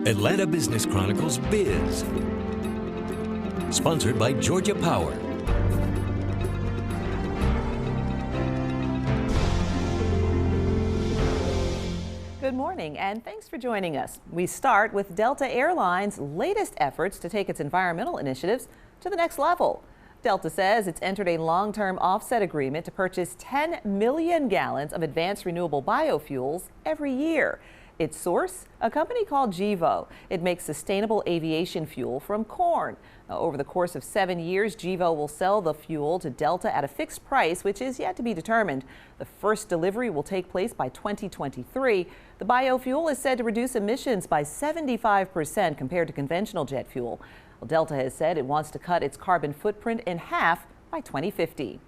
Atlanta Business Chronicles Biz. Sponsored by Georgia Power. Good morning and thanks for joining us. We start with Delta Airlines' latest efforts to take its environmental initiatives to the next level. Delta says it's entered a long-term offset agreement to purchase 10 million gallons of advanced renewable biofuels every year. Its source, a company called Gevo. It makes sustainable aviation fuel from corn. Now, over the course of 7 years, Gevo will sell the fuel to Delta at a fixed price, which is yet to be determined. The first delivery will take place by 2023. The biofuel is said to reduce emissions by 75% compared to conventional jet fuel. Well, Delta has said it wants to cut its carbon footprint in half by 2050.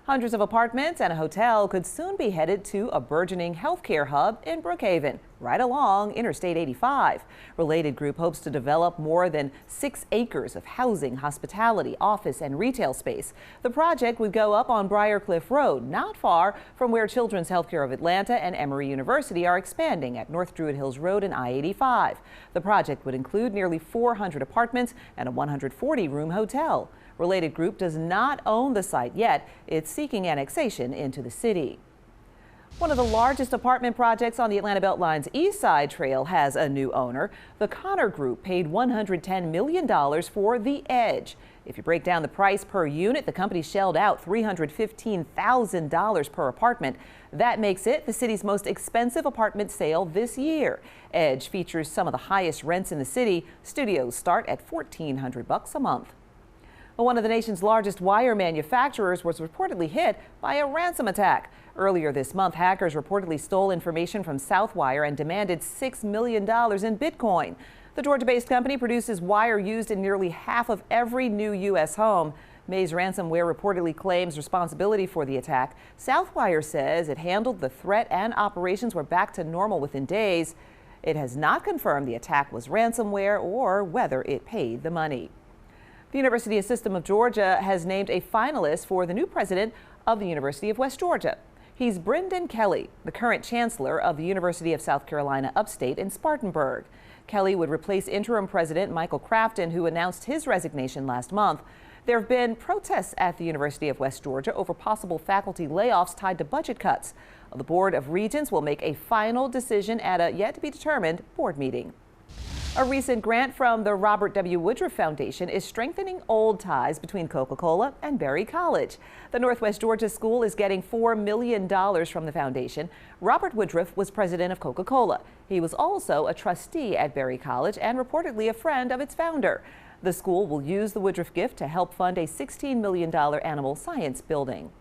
Hundreds of apartments and a hotel could soon be headed to a burgeoning healthcare hub in Brookhaven, right along Interstate 85. Related Group hopes to develop more than 6 acres of housing, hospitality, office, and retail space. The project would go up on Briarcliff Road, not far from where Children's Healthcare of Atlanta and Emory University are expanding at North Druid Hills Road and I-85. The project would include nearly 400 apartments and a 140-room hotel. Related Group does not own the site yet. It's seeking annexation into the city. One of the largest apartment projects on the Atlanta Beltline's East Side Trail has a new owner. The Connor Group paid $110 million for The Edge. If you break down the price per unit, the company shelled out $315,000 per apartment. That makes it the city's most expensive apartment sale this year. Edge features some of the highest rents in the city. Studios start at $1,400 a month. One of the nation's largest wire manufacturers was reportedly hit by a ransom attack. Earlier this month, hackers reportedly stole information from Southwire and demanded $6 million in Bitcoin. The Georgia-based company produces wire used in nearly half of every new U.S. home. Maze Ransomware reportedly claims responsibility for the attack. Southwire says it handled the threat and operations were back to normal within days. It has not confirmed the attack was ransomware or whether it paid the money. The University System of Georgia has named a finalist for the new president of the University of West Georgia. He's Brendan Kelly, the current chancellor of the University of South Carolina Upstate in Spartanburg. Kelly would replace interim president Michael Crafton, who announced his resignation last month. There have been protests at the University of West Georgia over possible faculty layoffs tied to budget cuts. The Board of Regents will make a final decision at a yet-to-be-determined board meeting. A recent grant from the Robert W. Woodruff Foundation is strengthening old ties between Coca-Cola and Berry College. The Northwest Georgia school is getting $4 million from the foundation. Robert Woodruff was president of Coca-Cola. He was also a trustee at Berry College and reportedly a friend of its founder. The school will use the Woodruff gift to help fund a $16 million animal science building.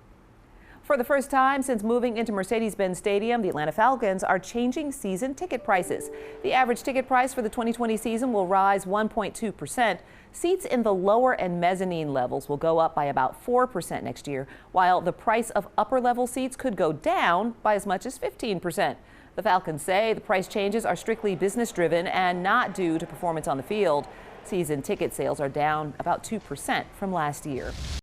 For the first time since moving into Mercedes-Benz Stadium, the Atlanta Falcons are changing season ticket prices. The average ticket price for the 2020 season will rise 1.2%. Seats in the lower and mezzanine levels will go up by about 4% next year, while the price of upper-level seats could go down by as much as 15%. The Falcons say the price changes are strictly business-driven and not due to performance on the field. Season ticket sales are down about 2% from last year.